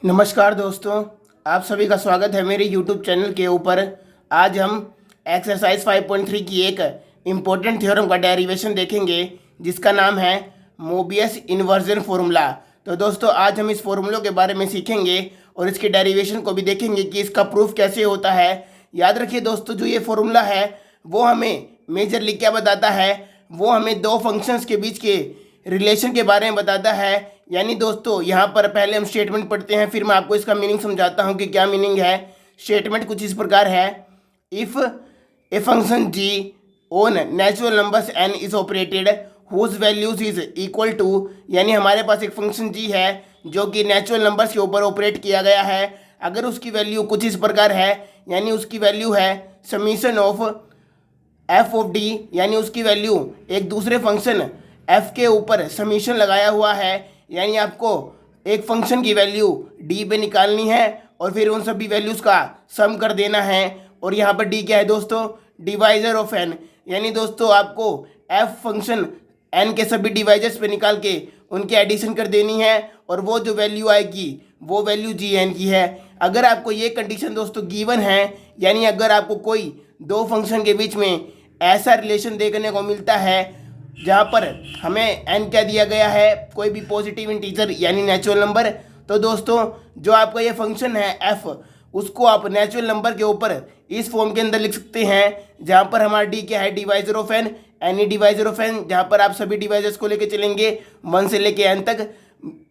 नमस्कार दोस्तों, आप सभी का स्वागत है मेरे YouTube चैनल के ऊपर। आज हम एक्सरसाइज 5.3 की एक इम्पोर्टेंट थ्योरम का डेरिवेशन देखेंगे जिसका नाम है मोबियस इन्वर्जन फॉर्मूला। तो दोस्तों आज हम इस फॉर्मूलों के बारे में सीखेंगे और इसके डेरिवेशन को भी देखेंगे कि इसका प्रूफ कैसे होता है। याद रखिए दोस्तों, जो ये फॉर्मूला है वो हमें मेजरली क्या बताता है, वो हमें दो फंक्शंस के बीच के रिलेशन के बारे में बताता है। यानी दोस्तों यहाँ पर पहले हम स्टेटमेंट पढ़ते हैं, फिर मैं आपको इसका मीनिंग समझाता हूँ कि क्या मीनिंग है। स्टेटमेंट कुछ इस प्रकार है, if a function G on natural numbers N is operated whose values is equal to, यानी हमारे पास एक फंक्शन जी है जो कि नेचुरल नंबर्स के ऊपर ऑपरेट किया गया है। अगर उसकी वैल्यू कुछ इस प्रकार है, यानी उसकी वैल्यू है summation of F of D, यानी उसकी वैल्यू एक दूसरे फंक्शन एफ के ऊपर समीशन लगाया हुआ है। यानी आपको एक फंक्शन की वैल्यू डी पे निकालनी है और फिर उन सभी वैल्यूज़ का सम कर देना है। और यहाँ पर डी क्या है दोस्तों, डिवाइजर ऑफ एन, यानी दोस्तों आपको एफ फंक्शन एन के सभी डिवाइजर्स पे निकाल के उनके एडिशन कर देनी है और वो जो वैल्यू आएगी वो वैल्यू जी एन की है। अगर आपको ये कंडीशन दोस्तों गिवन है, यानी अगर आपको कोई दो फंक्शन के बीच में ऐसा रिलेशन देखने को मिलता है जहाँ पर हमें n क्या दिया गया है, कोई भी पॉजिटिव इंटीजर यानी नेचुरल नंबर, तो दोस्तों जो आपका ये फंक्शन है f, उसको आप नेचुरल नंबर के ऊपर इस फॉर्म के अंदर लिख सकते हैं जहाँ पर हमारा d क्या है, divisor of n, any divisor of n, जहाँ पर आप सभी डिवाइजर्स को लेके चलेंगे 1 से लेके n तक।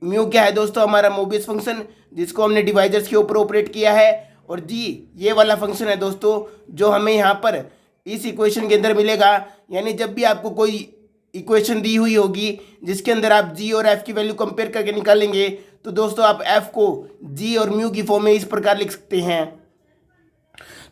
म्यू क्या है दोस्तों, हमारा मोबियस फंक्शन जिसको हमने डिवाइजर्स के ऊपर ऑपरेट किया है। और g ये वाला फंक्शन है दोस्तों जो हमें यहाँ पर इस इक्वेशन के अंदर मिलेगा। यानी जब भी आपको कोई इक्वेशन दी हुई होगी जिसके अंदर आप जी और एफ की वैल्यू कंपेयर करके निकालेंगे, तो दोस्तों आप एफ को जी और म्यू की फॉर्म में इस प्रकार लिख सकते हैं।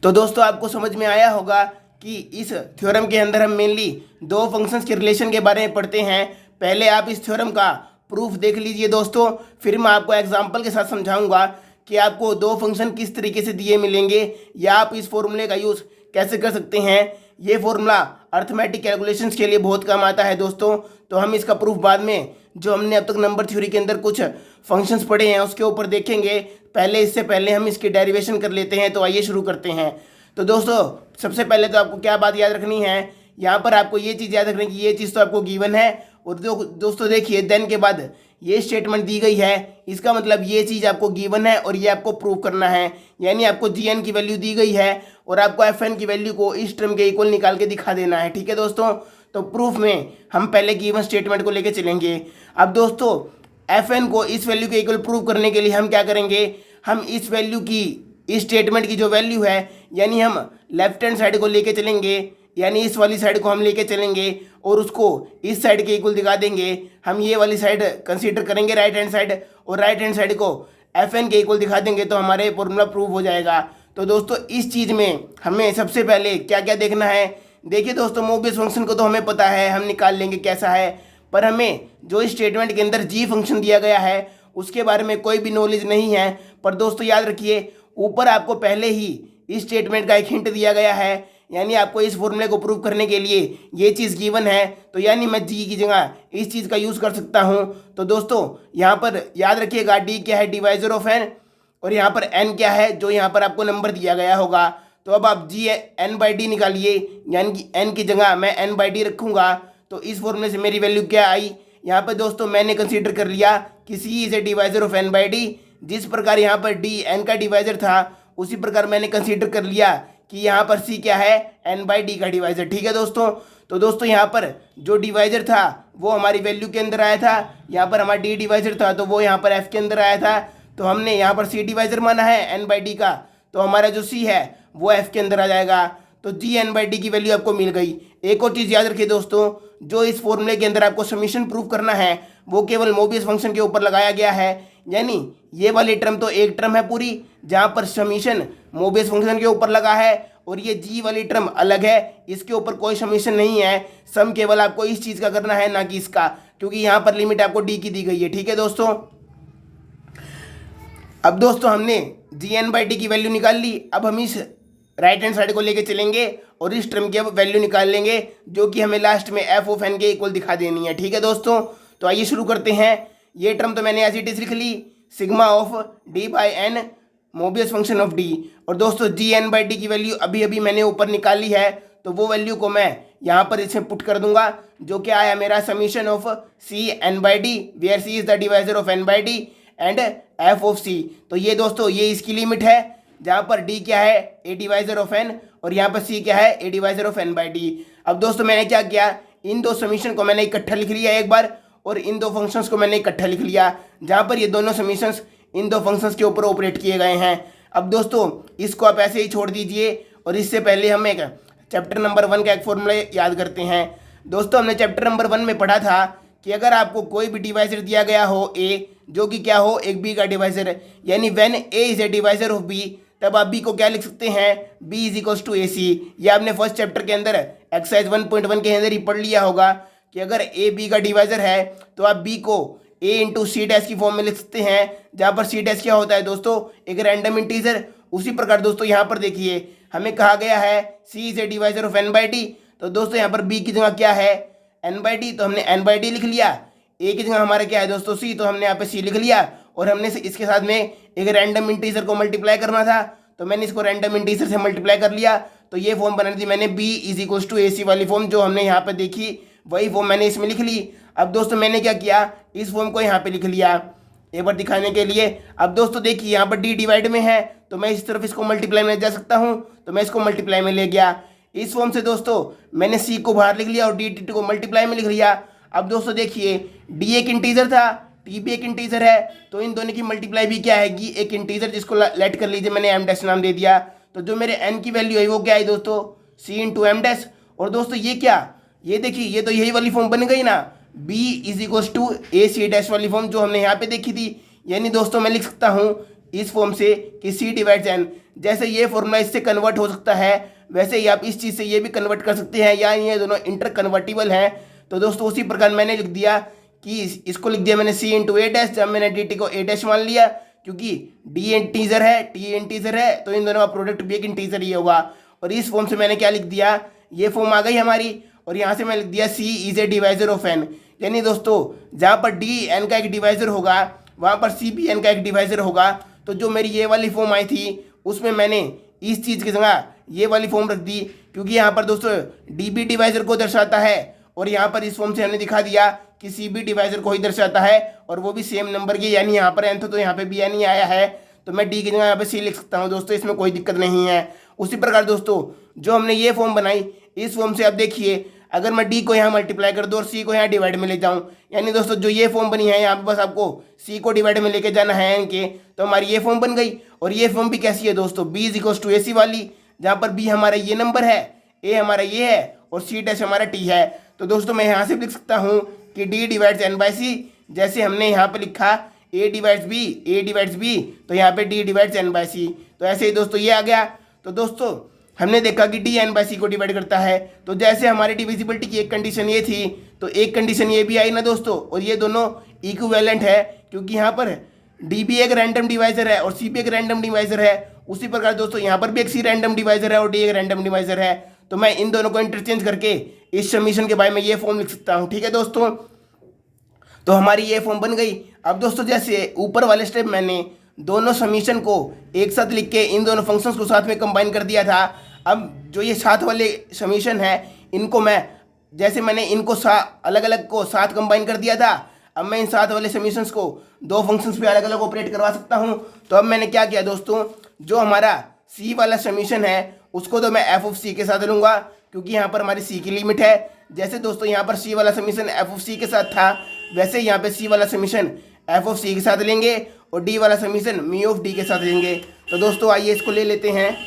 तो दोस्तों आपको समझ में आया होगा कि इस थ्योरम के अंदर हम मेनली दो फंक्शंस के रिलेशन के बारे में पढ़ते हैं। पहले आप इस थ्योरम का प्रूफ देख लीजिए दोस्तों, फिर मैं आपको एग्जाम्पल के साथ समझाऊंगा कि आपको दो फंक्शन किस तरीके से दिए मिलेंगे या आप इस फॉर्मूले का यूज़ कैसे कर सकते हैं। ये फॉर्मूला अर्थमेटिक कैलकुलेशंस के लिए बहुत काम आता है दोस्तों। तो हम इसका प्रूफ बाद में, जो हमने अब तक नंबर थ्योरी के अंदर कुछ फंक्शंस पढ़े हैं उसके ऊपर देखेंगे। इससे पहले हम इसकी डेरिवेशन कर लेते हैं। तो आइए शुरू करते हैं। तो दोस्तों सबसे पहले तो आपको क्या बात याद रखनी है, यहाँ पर आपको ये चीज़ याद रखनी है कि ये चीज़ तो आपको गिवन है। और दोस्तों देखिए, देन के बाद ये स्टेटमेंट दी गई है, इसका मतलब ये चीज़ आपको गिवन है और ये आपको प्रूव करना है। यानी आपको जी एन की वैल्यू दी गई है और आपको एफ एन की वैल्यू को इस टर्म के इक्वल निकाल के दिखा देना है। ठीक है दोस्तों, तो प्रूफ में हम पहले गिवन स्टेटमेंट को लेके चलेंगे। अब दोस्तों एफ एन को इस वैल्यू के इक्वल प्रूव करने के लिए हम क्या करेंगे, हम इस वैल्यू की, इस स्टेटमेंट की जो वैल्यू है, यानी हम लेफ्ट हैंड साइड को लेके चलेंगे, यानी इस वाली साइड को हम लेके चलेंगे और उसको इस साइड के इक्वल दिखा देंगे। हम ये वाली साइड कंसीडर करेंगे राइट हैंड साइड, और राइट हैंड साइड को एफ एन के इक्वल दिखा देंगे, तो हमारे फॉर्मूला प्रूव हो जाएगा। तो दोस्तों इस चीज़ में हमें सबसे पहले क्या क्या देखना है, देखिए दोस्तों मोबियस फंक्शन को तो हमें पता है, हम निकाल लेंगे कैसा है, पर हमें जो इस स्टेटमेंट के अंदर जी फंक्शन दिया गया है उसके बारे में कोई भी नॉलेज नहीं है। पर दोस्तों याद रखिए, ऊपर आपको पहले ही इस स्टेटमेंट का एक हिंट दिया गया है, यानी आपको इस फॉर्मूले को प्रूव करने के लिए ये चीज़ गिवन है, तो यानी मैं जी की जगह इस चीज़ का यूज़ कर सकता हूँ। तो दोस्तों यहाँ पर याद रखिएगा, डी क्या है, डिवाइजर ऑफ एन, और यहाँ पर एन क्या है, जो यहाँ पर आपको नंबर दिया गया होगा। तो अब आप जी एन बाई डी निकालिए, यानी कि एन की जगह मैं एन बाई डी रखूँगा। तो इस फॉर्मूले से मेरी वैल्यू क्या आई, यहाँ पर दोस्तों मैंने कंसीडर कर लिया कि C is a divisor of N by d. जिस प्रकार यहाँ पर डी एन का डिवाइजर था, उसी प्रकार मैंने कंसीडर कर लिया कि यहाँ पर सी क्या है, एन बाई डी का डिवाइजर। ठीक है दोस्तों, तो दोस्तों यहाँ पर जो डिवाइजर था वो हमारी वैल्यू के अंदर आया था, यहाँ पर हमारा डी डिवाइजर था तो वो यहाँ पर एफ के अंदर आया था। तो हमने यहाँ पर सी डिवाइजर माना है एन बाई डी का, तो हमारा जो सी है वो एफ के अंदर आ जाएगा। तो जी एन बाई डी की वैल्यू आपको मिल गई। एक और चीज़ याद रखिए दोस्तों, जो इस फॉर्मूले के अंदर आपको समीशन प्रूव करना है वो केवल मोबियस फंक्शन के ऊपर लगाया गया है। यानी ये वाली टर्म तो एक टर्म है पूरी जहाँ पर समीशन मोबियस फंक्शन के ऊपर लगा है, और ये जी वाली टर्म अलग है, इसके ऊपर कोई समीशन नहीं है। सम केवल आपको इस चीज़ का करना है, ना कि इसका, क्योंकि यहाँ पर लिमिट आपको डी की दी गई है। ठीक है दोस्तों, अब दोस्तों हमने जी एन बाई डी की वैल्यू निकाल ली। अब हम इस राइट हैंड साइड को लेके चलेंगे और इस टर्म की अब वैल्यू निकाल लेंगे, जो कि हमें लास्ट में एफ ऑफ एन के इक्वल दिखा देनी है। ठीक है दोस्तों, तो आइए शुरू करते हैं। ये टर्म तो मैंने एज इट इज लिख ली, sigma of d by n Mobius function of d. और दोस्तों जी एन बाई डी की वैल्यू अभी अभी मैंने ऊपर निकाली है, तो वो वैल्यू को मैं यहाँ पर इसमें पुट कर दूंगा, जो क्या आया मेरा summation of C n by d, where C is the divisor of N by d and F of C. तो ये दोस्तों ये इसकी लिमिट है, जहाँ पर डी क्या है ए डिवाइजर ऑफ एन और यहाँ पर सी क्या है a divisor of N by d. अब दोस्तों मैंने क्या किया, इन दो समीशन को मैंने इकट्ठा लिख लिया एक बार, और इन दो फंक्शंस को मैंने इकट्ठा लिख लिया, जहाँ पर ये दोनों समीशंस इन दो फंक्शंस के ऊपर ऑपरेट किए गए हैं। अब दोस्तों इसको आप ऐसे ही छोड़ दीजिए, और इससे पहले हम एक चैप्टर नंबर 1 का एक फॉर्मूला याद करते हैं। दोस्तों हमने चैप्टर नंबर 1 में पढ़ा था कि अगर आपको कोई भी डिवाइजर दिया गया हो ए, जो कि क्या हो एक बी का डिवाइजर, यानी when A is a divisor of B, तब आप बी को क्या लिख सकते हैं, B is equals to A C. ये आपने फर्स्ट चैप्टर के अंदर एक्सरसाइज 1.1 के अंदर ही पढ़ लिया होगा कि अगर ए बी का डिवाइजर है तो आप बी को ए इंटू सी डैश की फॉर्म में लिख सकते हैं, जहाँ पर सी डैश क्या होता है दोस्तों, एक रैंडम इंटीजर। उसी प्रकार दोस्तों यहाँ पर देखिए हमें कहा गया है C is a divisor of N by D, तो दोस्तों यहाँ पर बी की जगह क्या है एन बाई डी, तो हमने एन बाई डी लिख लिया। ए की जगह हमारा क्या है दोस्तों सी, तो हमने यहाँ पे सी लिख लिया, और हमने इसके साथ में एक रैंडम इंटीजर को मल्टीप्लाई करना था, तो मैंने इसको रैंडम इंटीजर से मल्टीप्लाई कर लिया। तो ये फॉर्म बना दी मैंने B is equals to A सी वाली फॉर्म, जो हमने यहाँ पे देखी वही फॉर्म मैंने इसमें लिख ली। अब दोस्तों मैंने क्या किया, इस फॉर्म को यहाँ पे लिख लिया एक बार दिखाने के लिए। अब दोस्तों देखिए यहाँ पर डी डिवाइड में है, तो मैं इस तरफ इसको मल्टीप्लाई में जा सकता हूँ, तो मैं इसको मल्टीप्लाई में ले गया। इस फॉर्म से दोस्तों मैंने सी को बाहर लिख लिया और डी टी को मल्टीप्लाई में लिख लिया। अब दोस्तों देखिए डी एक इंटीजर था, टी भी एक इंटीजर है, तो इन दोनों की मल्टीप्लाई भी क्या आएगी, एक इंटीजर जिसको लेट कर लीजिए मैंने एम डैश नाम दे दिया। तो जो मेरे एन की वैल्यू है वो क्या है दोस्तों, सी इंटू एम डैश। और दोस्तों ये क्या, ये देखिए ये तो यही वाली फॉर्म बन गई ना, b is equals to A C dash वाली फॉर्म जो हमने यहाँ पे देखी थी। यानी दोस्तों मैं लिख सकता हूँ इस फॉर्म से कि c डिवाइड्स n, जैसे ये फॉर्मूला इससे कन्वर्ट हो सकता है वैसे ही आप इस चीज़ से ये भी कन्वर्ट कर सकते हैं, या ये दोनों इंटर कन्वर्टिबल हैं। तो दोस्तों उसी प्रकार मैंने लिख दिया कि इसको लिख दिया मैंने c इंटू ए डैश, जब मैंने डी टी को ए डैश मान लिया, क्योंकि डी इंटीजर है टी इंटीजर है, तो इन दोनों का प्रोडक्ट भी एक इंटीजर ही होगा। और इस फॉर्म से मैंने क्या लिख दिया, ये फॉर्म आ गई हमारी, और यहाँ से मैं लिख दिया C is a divisor of N. यानी दोस्तों जहाँ पर डी एन का एक डिवाइजर होगा वहाँ पर सी भी एन का एक डिवाइजर होगा। तो जो मेरी ये वाली फॉर्म आई थी उसमें मैंने इस चीज़ की जगह ये वाली फॉर्म रख दी, क्योंकि यहाँ पर दोस्तों डी बी डिवाइजर को दर्शाता है, और यहाँ पर इस फॉर्म से हमने दिखा दिया कि सी बी डिवाइजर को ही दर्शाता है, और वो भी सेम नंबर की, यानी यहाँ पर एन था तो यहाँ पे भी एन ही आया है, तो मैं डी की जगह यहाँ पे सी लिख सकता हूँ दोस्तों, इसमें कोई दिक्कत नहीं है। उसी प्रकार दोस्तों जो हमने ये फॉर्म बनाई, इस फॉर्म से आप देखिए अगर मैं डी को यहाँ मल्टीप्लाई कर दूँ और सी को यहाँ डिवाइड में ले जाऊँ, यानी दोस्तों जो ये फॉर्म बनी है यहाँ पे बस आपको सी को डिवाइड में लेके जाना है एन के, तो हमारी ये फॉर्म बन गई। और ये फॉर्म भी कैसी है दोस्तों, B is equals to A सी वाली, जहाँ पर बी हमारा ये नंबर है, ए हमारा ये है और सी डैश हमारा टी है। तो दोस्तों मैं यहाँ से लिख सकता हूँ कि डी डिवाइड्स एन बाई सी, जैसे हमने यहाँ पर लिखा ए डिवाइड्स बी, तो यहाँ पे डी डिवाइड्स एन बाई सी, तो ऐसे ही दोस्तों ये आ गया। तो दोस्तों हमने देखा कि डी एन बाई सी को डिवाइड करता है, तो जैसे हमारी डिविजिबिलिटी की एक कंडीशन ये थी, तो एक कंडीशन ये भी आई ना दोस्तों, और ये दोनों इक्विवेलेंट है, क्योंकि यहाँ पर डी भी एक रैंडम डिवाइजर है और सी भी एक रैंडम डिवाइजर है। उसी प्रकार दोस्तों यहाँ पर भी एक सी रैंडम डिवाइजर है और डी एक रैंडम डिवाइजर है, तो मैं इन दोनों को इंटरचेंज करके इस समीशन के बारे में ये फॉर्म लिख सकता हूँ। ठीक है दोस्तों, तो हमारी ये फॉर्म बन गई। अब दोस्तों जैसे ऊपर वाले स्टेप मैंने दोनों समीशन को एक साथ लिख के इन दोनों फंक्शंस को साथ में कंबाइन कर दिया था। अब जो ये साथ वाले समीशन है इनको मैं, जैसे मैंने इनको अलग अलग को साथ कंबाइन कर दिया था, अब मैं इन साथ वाले समीशंस को दो फंक्शंस पे अलग अलग ऑपरेट करवा सकता हूँ। तो अब मैंने क्या किया दोस्तों, जो हमारा सी वाला समीशन है उसको तो मैं एफ ऑफ सी के साथ लूँगा, क्योंकि यहाँ पर हमारी सी की लिमिट है। जैसे दोस्तों यहाँ पर सी वाला समीशन एफ ऑफ सी के साथ था, वैसे यहाँ पे सी वाला समीशन एफ ऑफ सी के साथ लेंगे और डी वाला समीशन मी ऑफ डी के साथ लेंगे। तो दोस्तों आइए इसको ले लेते हैं।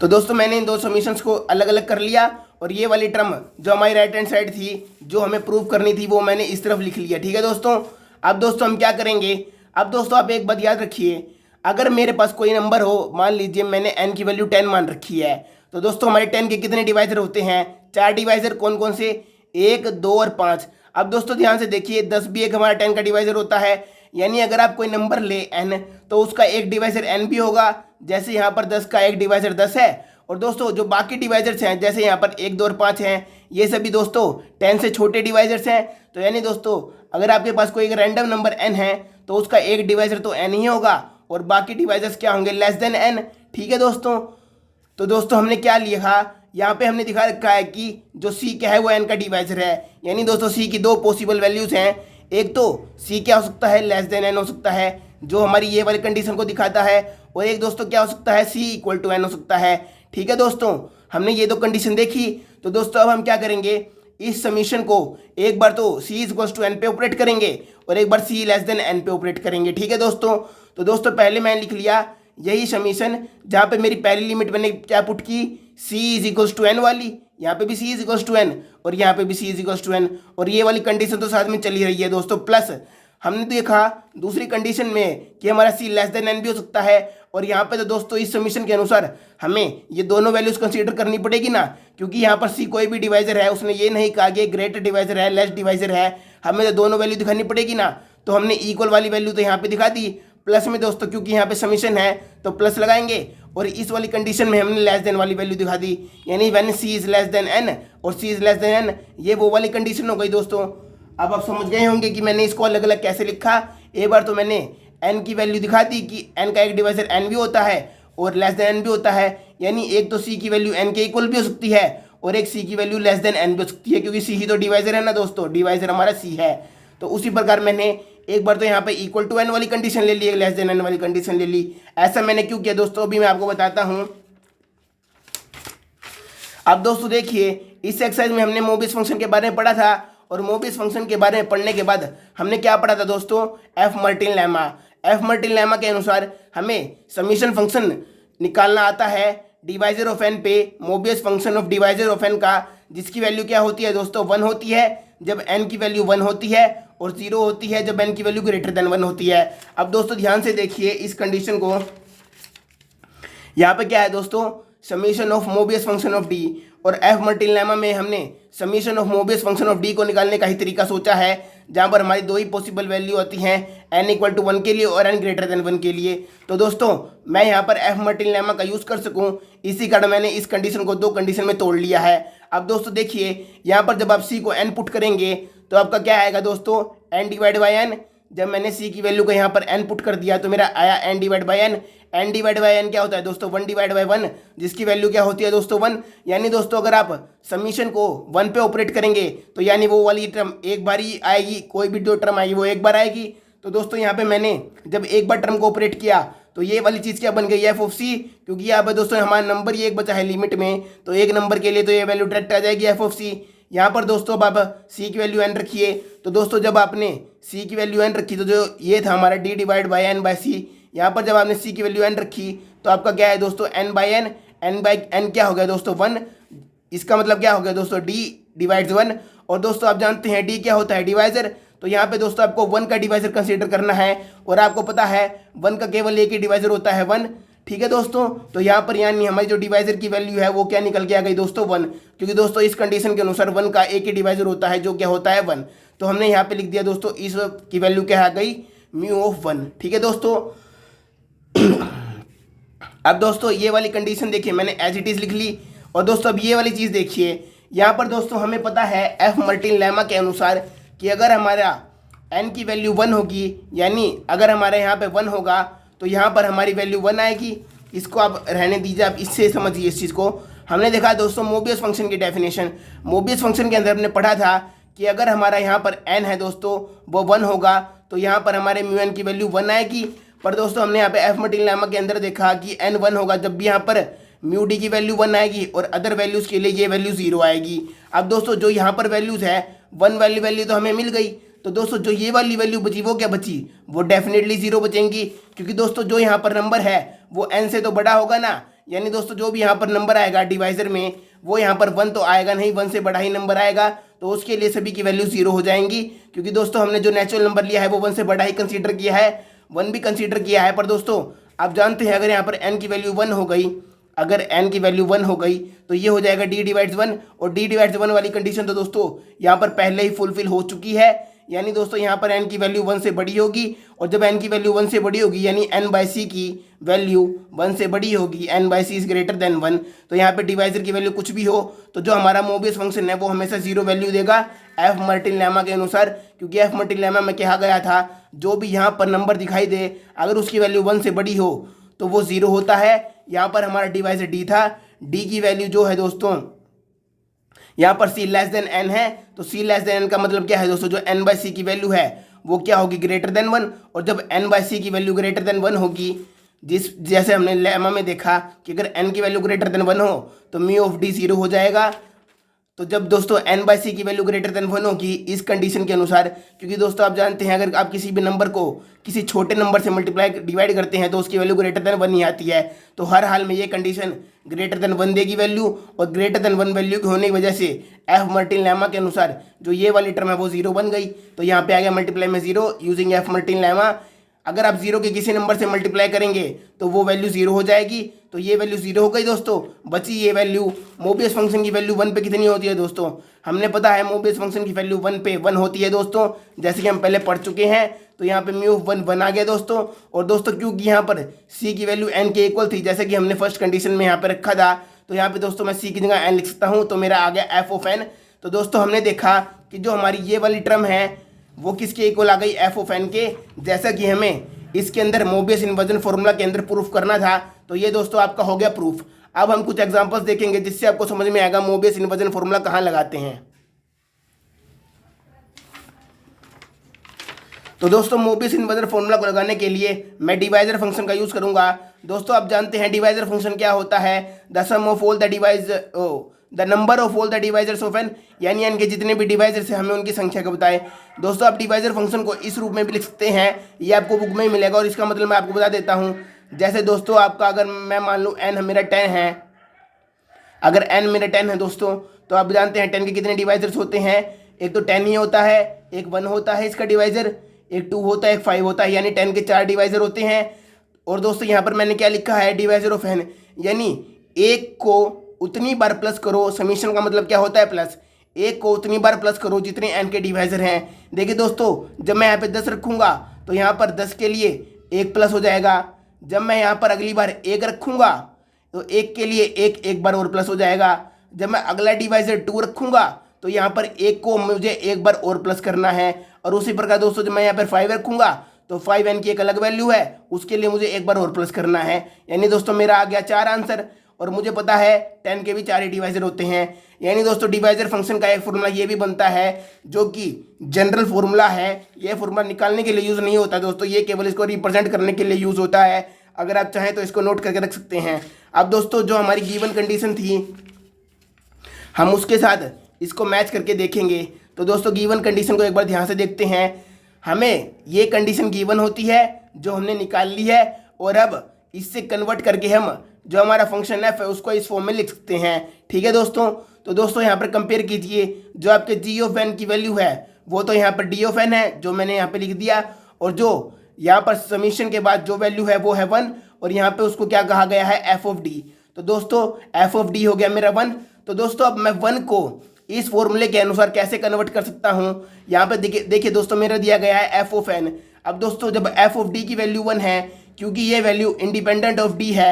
तो दोस्तों मैंने इन दो समीशंस को अलग अलग कर लिया, और ये वाली टर्म जो हमारी राइट हैंड साइड थी जो हमें प्रूव करनी थी वो मैंने इस तरफ लिख लिया। ठीक है दोस्तों, अब दोस्तों हम क्या करेंगे, अब दोस्तों आप एक बात याद रखिए, अगर मेरे पास कोई नंबर हो, मान लीजिए मैंने n की वैल्यू 10 मान रखी है, तो दोस्तों हमारे 10 के कितने डिवाइजर होते हैं, 4 डिवाइजर। कौन कौन से, 1, 2 और 5। अब दोस्तों ध्यान से देखिए 10 भी एक हमारा 10 का डिवाइजर होता है, यानी अगर आप कोई नंबर ले n तो उसका एक डिवाइजर n भी होगा। जैसे यहाँ पर 10 का एक डिवाइजर 10 है और दोस्तों जो बाकी डिवाइजर्स हैं जैसे यहाँ पर 1, 2 और 5 हैं, ये सभी दोस्तों 10 से छोटे डिवाइजर्स हैं। तो यानी दोस्तों अगर आपके पास कोई एक रैंडम नंबर n है तो उसका एक डिवाइजर तो n ही होगा और बाकी डिवाइजर्स क्या होंगे, लेस देन n। ठीक है दोस्तों, तो दोस्तों हमने क्या लिखा, यहाँ पे हमने दिखा रखा है कि जो c क्या है वो n का डिवाइजर है। यानी दोस्तों c की दो पॉसिबल वैल्यूज़ हैं, एक तो c क्या हो सकता है, लेस देन n हो सकता है जो हमारी ये वाली कंडीशन को दिखाता है, और एक दोस्तों क्या हो सकता है, c इक्वल टू n हो सकता है। ठीक है दोस्तों, हमने ये दो कंडीशन देखी। तो दोस्तों अब हम क्या करेंगे, इस समीशन को एक बार तो c इक्वल टू n पे ऑपरेट करेंगे और एक बार c लेस देन n पे ऑपरेट करेंगे। ठीक है दोस्तों, तो दोस्तों पहले मैंने लिख लिया यही समीशन जहाँ पे मेरी पहली लिमिट मैंने क्या पुट की, c is equal to n वाली, यहाँ पे भी c is equal to n और यहाँ पे भी c is equal to n, और ये वाली कंडीशन तो साथ में चली रही है दोस्तों। प्लस हमने देखा दूसरी कंडीशन में कि हमारा c लेस देन n भी हो सकता है, और यहाँ पे तो दोस्तों इस समीशन के अनुसार हमें ये दोनों वैल्यूज कंसीडर करनी पड़ेगी ना, क्योंकि यहाँ पर c कोई भी डिवाइजर है, उसने ये नहीं कहा कि ग्रेटर डिवाइजर है लेस डिवाइजर है, हमें तो दोनों वैल्यू दिखानी पड़ेगी ना। तो हमने इक्वल वाली वैल्यू तो यहाँ पे दिखा दी, प्लस में दोस्तों क्योंकि यहाँ पे समीशन है तो प्लस लगाएंगे, और इस वाली कंडीशन में हमने लेस देन वाली वैल्यू दिखा दी, यानी when c is less than n और c is less than n, ये वो वाली कंडीशन हो गई दोस्तों। अब आप समझ गए होंगे कि मैंने इसको अलग अलग कैसे लिखा। एक बार तो मैंने n की वैल्यू दिखा दी कि n का एक डिवाइजर n भी होता है और लेस देन n भी होता है, यानी एक तो c की वैल्यू n के इक्वल भी हो सकती है और एक c की वैल्यू लेस देन n भी हो सकती है, क्योंकि c ही तो डिवाइजर है ना दोस्तों, डिवाइजर हमारा c है। तो उसी प्रकार मैंने एक बार तो यहाँ पे इक्वल टू n वाली कंडीशन ले ली, एक लेस देन n वाली कंडीशन ले ली। ऐसा मैंने क्यों किया दोस्तों, अभी मैं आपको बताता हूँ। अब दोस्तों देखिए, इस एक्सरसाइज में हमने मोबिस फंक्शन के बारे में पढ़ा था, और मोबिस फंक्शन के बारे में पढ़ने के बाद हमने क्या पढ़ा था दोस्तों, F Mertens lemma. F Mertens lemma के अनुसार हमें समीशन फंक्शन निकालना आता है डिवाइजर ऑफ एन पे Mobius function of divisor of N का, जिसकी वैल्यू क्या होती है दोस्तों, 1 होती है जब n की वैल्यू 1 होती है और 0 होती है जब n की वैल्यू ग्रेटर देन 1 होती है। अब दोस्तों ध्यान से देखिए इस कंडीशन को, यहाँ पे क्या है दोस्तों, summation of Mobius function of d, और एफ मर्टिन लेमा में हमने summation of Mobius function of D को निकालने का ही तरीका सोचा है, जहाँ पर हमारी दो ही पॉसिबल वैल्यू होती हैं, n इक्वल टू 1 के लिए और n ग्रेटर देन 1 के लिए। तो दोस्तों मैं यहाँ पर एफ मर्टिन लेमा का यूज़ कर सकूँ, इसी कारण मैंने इस कंडीशन को दो कंडीशन में तोड़ लिया है। अब दोस्तों देखिए, यहाँ पर जब आप c को n पुट करेंगे तो आपका क्या आएगा दोस्तों, n डिवाइड बाई n। जब मैंने c की वैल्यू को यहाँ पर n पुट कर दिया तो मेरा आया n divide by n। n divide by n क्या होता है दोस्तों, 1 डिवाइड बाई 1, जिसकी वैल्यू क्या होती है दोस्तों 1। यानी दोस्तों अगर आप समीशन को 1 पे ऑपरेट करेंगे तो यानी वो वाली टर्म एक बार ही आएगी, कोई भी जो टर्म आएगी वो एक बार आएगी। तो दोस्तों यहाँ पे मैंने जब एक बार टर्म को ऑपरेट किया तो ये वाली चीज़ क्या बन गई, एफ ऑफ सी, क्योंकि यहाँ पर दोस्तों हमारा नंबर ही एक बचा है लिमिट में, तो एक नंबर के लिए तो ये वैल्यू डायरेक्ट आ जाएगी एफ ऑफ सी। यहाँ पर दोस्तों अब आप c की वैल्यू n रखिए, तो दोस्तों जब आपने c की वैल्यू n रखी तो जो ये था हमारा d divide by n by C, यहाँ पर जब आपने c की वैल्यू n रखी तो आपका क्या है दोस्तों, n बाई n क्या हो गया दोस्तों 1, इसका मतलब क्या हो गया दोस्तों, d डिवाइड्स 1। और दोस्तों आप जानते हैं d क्या होता है, डिवाइजर। तो यहाँ पे दोस्तों आपको 1 का डिवाइजर कंसीडर करना है, और आपको पता है 1 का केवल एक ही डिवाइजर होता है 1। ठीक है दोस्तों, तो यहाँ पर यानी हमारी जो डिवाइजर की वैल्यू है वो क्या निकल के आ गई दोस्तों 1, क्योंकि दोस्तों इस कंडीशन के अनुसार 1 का एक ही डिवाइजर होता है जो क्या होता है 1। तो हमने यहाँ पे लिख दिया दोस्तों इस की वैल्यू क्या आ गई, म्यू ऑफ 1। ठीक है दोस्तों, अब दोस्तों ये वाली कंडीशन देखिए मैंने एज इट इज़ लिख ली, और दोस्तों अब ये वाली चीज़ देखिए, यहाँ पर दोस्तों हमें पता है एफ मर्टिन लेमा के अनुसार कि अगर हमारा n की वैल्यू 1 होगी, यानी अगर हमारे यहाँ पे 1 होगा तो यहाँ पर हमारी वैल्यू 1 आएगी। इसको आप रहने दीजिए, आप इससे समझिए इस चीज़ को। हमने देखा दोस्तों मोबियस फंक्शन की डेफिनेशन, मोबियस फंक्शन के अंदर हमने पढ़ा था कि अगर हमारा यहाँ पर n है दोस्तों वो 1 होगा तो यहाँ पर हमारे म्यू n की वैल्यू 1 आएगी। पर दोस्तों हमने यहाँ पे एफ मर्टिन लेमा के अंदर देखा कि n 1 होगा जब भी यहाँ पर म्यू डी की वैल्यू 1 आएगी और अदर वैल्यूज़ के लिए ये वैल्यू 0 आएगी। अब दोस्तों जो यहाँ पर वैल्यूज़ है 1 वाली वैल्यू तो हमें मिल गई, तो दोस्तों जो ये वाली वैल्यू बची वो क्या बची, वो डेफिनेटली 0 बचेंगी, क्योंकि दोस्तों जो यहाँ पर नंबर है वो n से तो बड़ा होगा ना। यानी दोस्तों जो भी यहाँ पर नंबर आएगा डिवाइजर में वो यहाँ पर 1 तो आएगा नहीं, 1 से बड़ा ही नंबर आएगा, तो उसके लिए सभी की वैल्यू 0 हो जाएंगी, क्योंकि दोस्तों हमने जो नेचुरल नंबर लिया है वो 1 से बड़ा ही कंसीडर किया है, 1 भी कंसीडर किया है। पर दोस्तों आप जानते हैं अगर यहाँ पर n की वैल्यू 1 हो गई, अगर n की वैल्यू 1 हो गई तो ये हो जाएगा d डिवाइड्स 1, और d डिवाइड्स 1 वाली कंडीशन तो दोस्तों यहाँ पर पहले ही फुलफिल हो चुकी है। यानी दोस्तों यहाँ पर n की वैल्यू 1 से बड़ी होगी, और जब n की वैल्यू 1 से बड़ी होगी यानी n/c की वैल्यू 1 से बड़ी होगी, n/c इज ग्रेटर देन 1, तो यहाँ पे डिवाइजर की वैल्यू कुछ भी हो तो जो हमारा मोबियस फंक्शन है वो हमेशा 0 वैल्यू देगा एफ मर्टिन लेमा के अनुसार, क्योंकि एफ मर्टिन लेमा में कहा गया था जो भी यहाँ पर नंबर दिखाई दे अगर उसकी वैल्यू 1 से बड़ी हो तो वो 0 होता है। यहाँ पर हमारा डिवाइजर डी था, डी की वैल्यू जो है दोस्तों यहाँ पर c लेस देन n है, तो c लेस देन n का मतलब क्या है दोस्तों, जो n/c की वैल्यू है वो क्या होगी, ग्रेटर देन 1, और जब n/c की वैल्यू ग्रेटर देन 1 होगी, जैसे हमने लेमा में देखा कि अगर n की वैल्यू ग्रेटर देन 1 हो तो म्यू ऑफ डी 0 हो जाएगा। तो जब दोस्तों n/c की वैल्यू ग्रेटर देन 1 होगी इस कंडीशन के अनुसार, क्योंकि दोस्तों आप जानते हैं अगर आप किसी भी नंबर को किसी छोटे नंबर से मल्टीप्लाई डिवाइड करते हैं तो उसकी वैल्यू ग्रेटर देन 1 ही आती है, तो हर हाल में ये कंडीशन ग्रेटर देन 1 देगी वैल्यू, और ग्रेटर देन 1 वैल्यू होने की वजह से एफ मर्टिन लेमा के अनुसार जो ये वाली टर्म है वो 0 बन गई, तो यहाँ पे आ गया मल्टीप्लाई में 0 यूजिंग एफ मर्टिन लेमा। अगर आप 0 के किसी नंबर से मल्टीप्लाई करेंगे तो वो वैल्यू 0 हो जाएगी, तो ये वैल्यू 0 हो गई दोस्तों, बची ये वैल्यू। मोबियस फंक्शन की वैल्यू 1 पे कितनी होती है दोस्तों, हमने पता है मोबियस फंक्शन की वैल्यू 1 पे 1 होती है दोस्तों, जैसे कि हम पहले पढ़ चुके हैं। तो यहाँ पे म्यू 1 आ गया दोस्तों, और दोस्तों क्योंकि यहाँ पर c की वैल्यू n के इक्वल थी जैसे कि हमने फर्स्ट कंडीशन में यहाँ पे रखा था, तो यहाँ पे दोस्तों मैं c की जगह n लिख सकता हूँ, तो मेरा आ गया एफ ऑफ n। तो दोस्तों हमने देखा कि जो हमारी ये वाली टर्म है वो किसके इक्वल आ गई, एफ ऑफ n के, जैसा कि हमें इसके अंदर मोबियस इन्वर्जन फॉर्मूला के अंदर प्रूफ करना था। तो ये दोस्तों आपका हो गया प्रूफ। अब हम कुछ एग्जांपल्स देखेंगे जिससे आपको समझ में आएगा मोबियस इन्वर्जन फॉर्मूला कहाँ लगाते हैं। तो दोस्तों मोबियस इन्वर्जन फॉर्मूला को लगाने के लिए मैं डिवाइजर फंक्शन का यूज करूंगा। दोस्तों आप जानते हैं डिवाइजर फंक्शन क्या होता है, the sum of all the number of all the divisors of N, यानी एन के जितने भी डिवाइजर्स हैं हमें उनकी संख्या को बताएं। दोस्तों आप डिवाइजर फंक्शन को इस रूप में भी लिख सकते हैं, ये आपको बुक में ही मिलेगा, और इसका मतलब मैं आपको बता देता हूँ। जैसे दोस्तों आपका अगर मैं मान लूँ एन मेरा 10 है, अगर एन मेरा 10 है दोस्तों, तो आप जानते हैं 10 के कितने डिवाइजर्स होते हैं, एक तो 10 ही होता है, एक 1 होता है इसका डिवाइजर, एक 2 होता है, एक 5 होता है, यानी 10 के 4 डिवाइजर होते हैं। और दोस्तों यहाँ पर मैंने क्या लिखा है, डिवाइजर ऑफ एन, यानी एक को उतनी बार प्लस करो, समीशन का मतलब क्या होता है प्लस, एक को उतनी बार प्लस करो जितने एन के डिवाइजर हैं। देखिए दोस्तों जब मैं यहाँ पे 10 रखूँगा तो यहाँ पर 10 के लिए 1 प्लस हो जाएगा, जब मैं यहाँ पर अगली बार 1 रखूँगा तो 1 के लिए एक बार और प्लस हो जाएगा, जब मैं अगला डिवाइजर 2 रखूँगा तो यहाँ पर 1 को मुझे 1 बार और प्लस करना है। और उसी प्रकार दोस्तों जब मैं यहाँ पर 5 रखूँगा तो 5n की एक अलग वैल्यू है, उसके लिए मुझे 1 बार और प्लस करना है, यानी दोस्तों मेरा आ गया 4 आंसर। और मुझे पता है 10 के भी 4 ही डिवाइजर होते हैं, यानी दोस्तों डिवाइजर फंक्शन का एक फॉर्मूला ये भी बनता है जो कि जनरल फॉर्मूला है। ये फॉर्मूला निकालने के लिए यूज़ नहीं होता दोस्तों, ये केवल इसको रिप्रेजेंट करने के लिए यूज़ होता है। अगर आप चाहें तो इसको नोट करके रख सकते हैं। अब दोस्तों जो हमारी गिवन कंडीशन थी हम उसके साथ इसको मैच करके देखेंगे। तो दोस्तों गिवन कंडीशन को एक बार ध्यान से देखते हैं। हमें ये कंडीशन गिवन होती है जो हमने निकाल ली है, और अब इससे कन्वर्ट करके हम जो हमारा फंक्शन एफ है उसको इस फॉर्म में लिख सकते हैं। ठीक है दोस्तों, तो दोस्तों यहाँ पर कंपेयर कीजिए, जो आपके जी ऑफ एन की वैल्यू है वो तो यहाँ पर डी ऑफ एन है जो मैंने यहाँ पे लिख दिया, और जो यहाँ पर समीशन के बाद जो वैल्यू है वो है 1, और यहाँ पे उसको क्या कहा गया है, एफ ऑफ डी। तो दोस्तों एफ ऑफ डी हो गया मेरा 1। तो दोस्तों अब मैं 1 को इस फॉर्मूले के अनुसार कैसे कन्वर्ट कर सकता हूँ, यहाँ पे देखिए दोस्तों मेरा दिया गया है एफ ऑफ एन। अब दोस्तों जब एफ ऑफ डी की वैल्यू 1 है, क्योंकि ये वैल्यू इंडिपेंडेंट ऑफ डी है,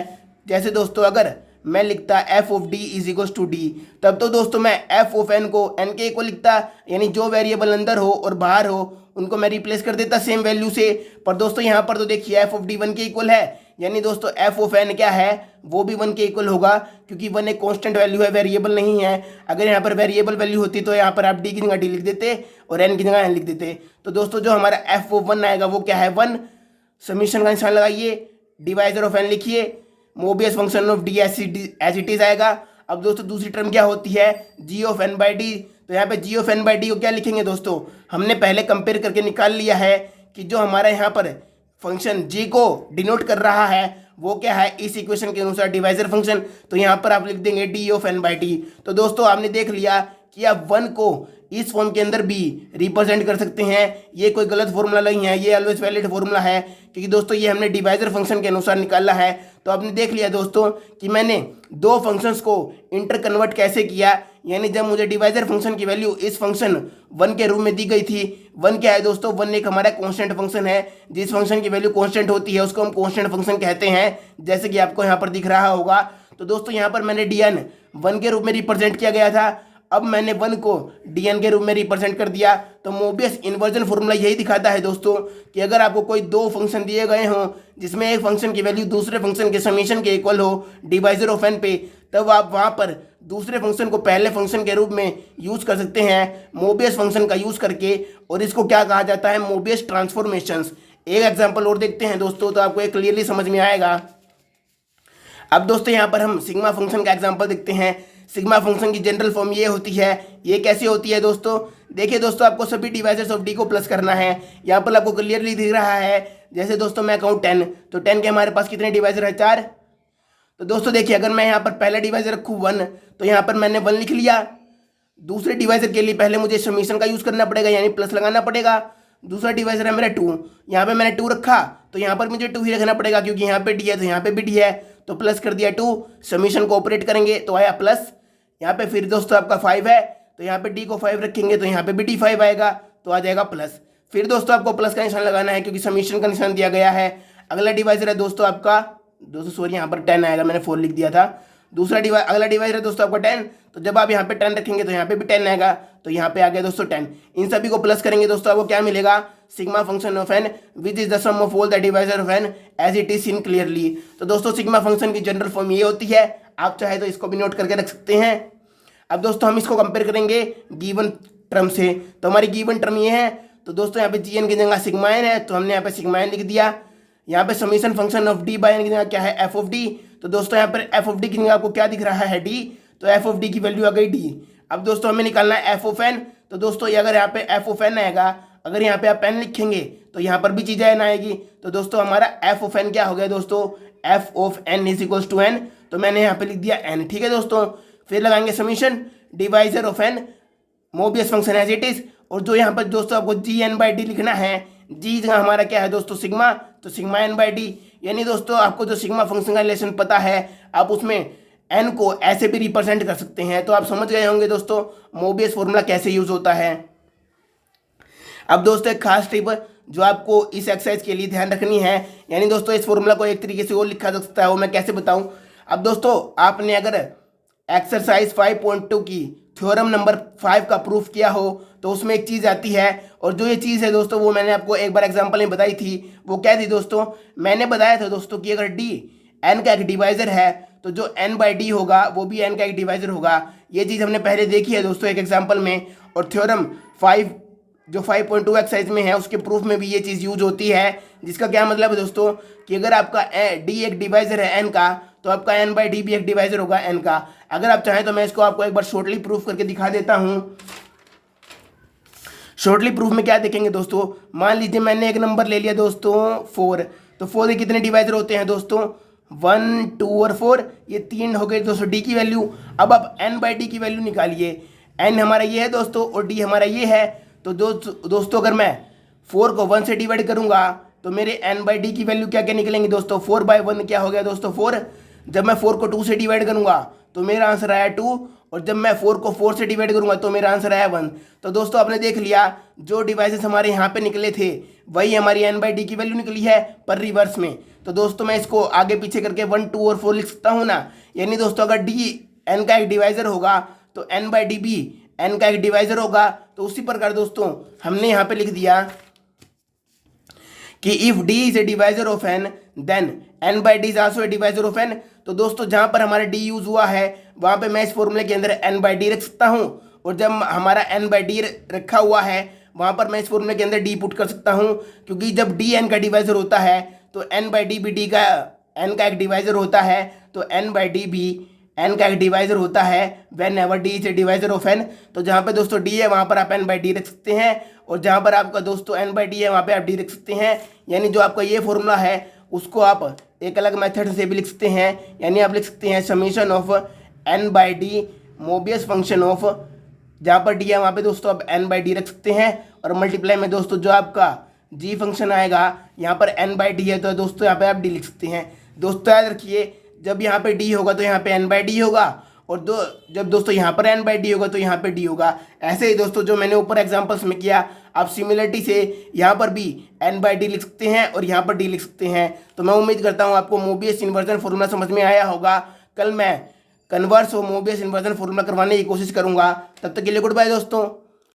जैसे दोस्तों अगर मैं लिखता F of D is equal to D, तब तो दोस्तों मैं एफ ऑफ एन को एन के इक्वल लिखता, यानी जो वेरिएबल अंदर हो और बाहर हो उनको मैं रिप्लेस कर देता सेम वैल्यू से। पर दोस्तों यहाँ पर तो देखिए एफ ऑफ डी 1 के इक्वल है, यानी दोस्तों एफ ऑफ एन क्या है, वो भी 1 के इक्वल होगा, क्योंकि 1 एक कॉन्स्टेंट वैल्यू है, वेरिएबल नहीं है। अगर यहाँ पर वेरिएबल वैल्यू होती तो यहाँ पर आप डी की जगह डी लिख देते और एन की जगह एन लिख देते। तो दोस्तों जो हमारा एफ ऑफ 1 आएगा वो क्या है, 1। समीशन का निशान लगाइए, डिवाइजर ऑफ एन लिखिए, Mobius function of D as it is आएगा। अब दोस्तों दूसरी टर्म क्या होती है, G of N by D. तो यहाँ पे G of N by D को क्या लिखेंगे दोस्तों, हमने पहले कंपेयर करके निकाल लिया है कि जो हमारा यहाँ पर फंक्शन जी को डिनोट कर रहा है वो क्या है, इस इक्वेशन के अनुसार डिवाइजर फंक्शन। तो यहाँ पर आप लिख देंगे D of N by D. तो दोस्तों आपने देख लिया कि आप 1 को इस फॉर्म के अंदर भी रिप्रेजेंट कर सकते हैं। ये कोई गलत फॉर्मूला नहीं है, ये ऑलवेज वैलिड फॉर्मूला है, क्योंकि दोस्तों ये हमने डिवाइजर फंक्शन के अनुसार निकाला है। तो आपने देख लिया दोस्तों कि मैंने 2 फंक्शंस को इंटर कन्वर्ट कैसे किया, यानी जब मुझे डिवाइजर फंक्शन की वैल्यू इस फंक्शन 1 के रूप में दी गई थी। 1 क्या है दोस्तों, 1 एक हमारा कांस्टेंट फंक्शन है। जिस फंक्शन की वैल्यू कांस्टेंट होती है उसको हम कांस्टेंट फंक्शन कहते हैं, जैसे कि आपको यहाँ पर दिख रहा होगा। तो दोस्तों यहाँ पर मैंने dn 1 के रूप में रिप्रेजेंट किया गया था, अब मैंने 1 को dn के रूप में रिप्रेजेंट कर दिया। तो मोबियस इन्वर्जन फॉर्मूला यही दिखाता है दोस्तों कि अगर आपको कोई दो फंक्शन दिए गए हों जिसमें एक फंक्शन की वैल्यू दूसरे फंक्शन के समीशन के इक्वल हो डिवाइजर ऑफ n पे, तब आप वहाँ पर दूसरे फंक्शन को पहले फंक्शन के रूप में यूज़ कर सकते हैं मोबियस फंक्शन का यूज़ करके, और इसको क्या कहा जाता है, मोबियस ट्रांसफॉर्मेशंस। एक एग्जाम्पल और देखते हैं दोस्तों, तो आपको एक क्लियरली समझ में आएगा। अब दोस्तों यहाँ पर हम सिग्मा फंक्शन का एग्जांपल देखते हैं। सिग्मा फंक्शन की जनरल फॉर्म ये होती है, ये कैसे होती है दोस्तों, देखिए दोस्तों आपको सभी डिवाइजर्स ऑफ डी को प्लस करना है। यहाँ पर आपको क्लियरली दिख रहा है, जैसे दोस्तों मैं कहूँ 10, तो 10 के हमारे पास कितने डिवाइजर है, 4। तो दोस्तों देखिए अगर मैं यहाँ पर पहला डिवाइजर रखूँ 1, तो यहाँ पर मैंने 1 लिख लिया। दूसरे डिवाइजर के लिए पहले मुझे समीशन का यूज़ करना पड़ेगा, यानी प्लस लगाना पड़ेगा। दूसरा डिवाइजर है मेरा 2, यहाँ पे मैंने 2 रखा, तो यहाँ पर मुझे 2 ही रखना पड़ेगा क्योंकि यहाँ पे डी है तो यहाँ पे भी डी है, तो प्लस कर दिया 2। समीशन को ऑपरेट करेंगे तो आया प्लस। यहाँ पे फिर दोस्तों आपका 5 है, तो यहाँ पे डी को 5 रखेंगे तो यहाँ पे भी डी 5 आएगा, तो आ जाएगा प्लस। फिर दोस्तों आपको प्लस का निशान लगाना है क्योंकि समीशन का निशान दिया गया है। अगला डिवाइजर है दोस्तों आपका, दोस्तों सॉरी यहाँ पर 10 आएगा, मैंने 4 लिख दिया था। अगला डिवाइजर है दोस्तों आपका 10, तो जब आप यहाँ पे 10 रखेंगे तो यहाँ पे भी 10 आएगा, तो यहाँ पे आ गया दोस्तों 10। इन सभी को प्लस करेंगे दोस्तों आपको क्या मिलेगा, sigma function of N which is the sum of all the divisor of N as it is seen clearly. तो दोस्तों सिग्मा फंक्शन की जनरल फॉर्म ये होती है, आप चाहे तो इसको भी नोट करके रख सकते हैं। अब दोस्तों हम इसको कंपेयर करेंगे गिवन टर्म से, तो हमारी गिवन टर्म ये है, तो दोस्तों यहाँ पे जी एन की जगह सिग्मा एन है, तो हमने यहाँ पे सिग्मा एन लिख दिया। यहाँ पे summation function of D by N की जगह क्या है, एफ ऑफ डी, तो दोस्तों यहाँ पर एफ ऑफ डी की जगह आपको क्या दिख रहा है, डी, तो एफ ऑफ डी की वैल्यू आ गई डी। अब दोस्तों हमें निकालना है एफ ऑफ एन, तो दोस्तों ये अगर यहाँ पे एफ ऑफ एन आएगा, अगर यहाँ पे आप एन लिखेंगे तो यहाँ पर भी चीज़ एन आएगी, तो दोस्तों हमारा एफ ऑफ एन क्या हो गया दोस्तों, F of N is equals to N, तो मैंने यहाँ पे लिख दिया एन, ठीक है दोस्तों। फिर लगाएंगे summation divisor of N Mobius function as it is, और जो यहाँ पर दोस्तों आपको जी एन बाई डी लिखना है, जी जगह हमारा क्या है दोस्तों सिग्मा, तो सिग्मा एन बाई डी, यानी दोस्तों आपको जो सिग्मा फंक्शन का रिलेशन पता है, आप उसमें एन को ऐसे भी रिप्रेजेंट कर सकते हैं। तो आप समझ गए होंगे दोस्तों मोबियस फॉर्मूला कैसे यूज होता है। अब दोस्तों एक खास टिप जो आपको इस एक्सरसाइज के लिए ध्यान रखनी है, यानी दोस्तों इस फॉर्मूला को एक तरीके से और लिखा जा सकता है, वो मैं कैसे बताऊं। अब दोस्तों आपने अगर एक्सरसाइज 5.2 की थ्योरम नंबर 5 का प्रूफ किया हो तो उसमें एक चीज़ आती है, और जो ये चीज़ है दोस्तों वो मैंने आपको एक बार एग्जांपल में बताई थी। वो क्या थी दोस्तों, मैंने बताया था दोस्तों कि अगर डी एन का एक डिवाइजर है तो जो एन बाई डी होगा वो भी एन का एक डिवाइजर होगा। ये चीज़ हमने पहले देखी है दोस्तों एक एग्जाम्पल में, और थ्योरम 5 जो 5.2 एक्सरसाइज में है उसके प्रूफ में भी ये चीज़ यूज होती है। जिसका क्या मतलब है दोस्तों कि अगर आपका डी एक डिवाइजर है एन का, तो आपका एन बाई डी भी एक डिवाइजर होगा एन का। अगर आप चाहें तो मैं इसको आपको एक बार शॉर्टली प्रूफ करके दिखा देता हूँ। शॉर्टली प्रूफ में क्या देखेंगे दोस्तों, मान लीजिए मैंने एक नंबर ले लिया दोस्तों 4, तो 4 के कितने डिवाइजर होते हैं दोस्तों, 1, 2 और 4, ये 3 हो गए दोस्तों डी की वैल्यू। अब आप एन बाई डी की वैल्यू निकालिए, एन हमारा ये है दोस्तों और डी हमारा ये है। तो दोस्तों अगर मैं 4 को 1 से डिवाइड करूंगा तो मेरे एन बाई डी की वैल्यू क्या क्या निकलेंगी दोस्तों, 4 बाई 1 क्या हो गया दोस्तों 4। जब मैं 4 को 2 से डिवाइड करूंगा तो मेरा आंसर आया 2, और जब मैं 4 को 4 से डिवाइड करूंगा तो मेरा आंसर आया 1। तो दोस्तों आपने देख लिया जो डिवाइसेस हमारे यहाँ पे निकले थे वही हमारी एन बाई डी की वैल्यू निकली है पर रिवर्स में। तो दोस्तों मैं इसको आगे पीछे करके 1, 2 और 4 लिख सकता हूँ ना। यानी दोस्तों अगर डी एन का एक डिवाइजर होगा तो एन बाई डी भी एन का एक डिवाइजर होगा। तो उसी प्रकार दोस्तों हमने यहाँ पे लिख दिया कि if D is a divisor of N then N by D is also a divisor of N. तो दोस्तों जहाँ पर हमारा डी यूज हुआ है वहाँ पे मैं इस फॉर्मूले के अंदर एन बाई डी रख सकता हूँ, और जब हमारा एन बाई डी रखा हुआ है वहाँ पर मैं इस फॉर्मूले के अंदर डी पुट कर सकता हूँ, क्योंकि जब डी एन का डिवाइजर होता है तो एन बाई डी भी डी का एन का एक डिवाइजर होता है, तो एन बाई डी भी एन का एक डिवाइजर होता है whenever D is a divisor of N. तो जहाँ पे दोस्तों डी है वहाँ पर आप एन बाई डी रख सकते हैं, और जहाँ पर आपका दोस्तों एन बाई डी है वहाँ पे आप डी रख सकते हैं। यानी जो आपका ये फॉर्मूला है उसको आप एक अलग मेथड से भी लिख सकते हैं, यानी आप लिख सकते हैं summation of N by D Mobius function of, जहाँ पर डी है वहाँ पे दोस्तों आप एन बाई डी रख सकते हैं, और मल्टीप्लाई में दोस्तों जो आपका जी फंक्शन आएगा यहाँ पर एन बाई डी है तो दोस्तों यहाँ पे आप डी लिख सकते हैं। दोस्तों याद रखिए जब यहाँ पे डी होगा तो यहाँ पे एन बाई डी होगा, और जब दोस्तों यहाँ पर n बाई डी होगा तो यहाँ पे d होगा। ऐसे ही दोस्तों जो मैंने ऊपर एग्जांपल्स में किया, आप सिमिलरिटी से यहाँ पर भी n बाई डी लिख सकते हैं और यहाँ पर d लिख सकते हैं। तो मैं उम्मीद करता हूँ आपको मोबियस इन्वर्जन फॉर्मूला समझ में आया होगा। कल मैं कन्वर्स और मोबियस इन्वर्जन फॉर्मूला करवाने की कोशिश करूँगा। तब तक के लिए गुड बाय दोस्तों।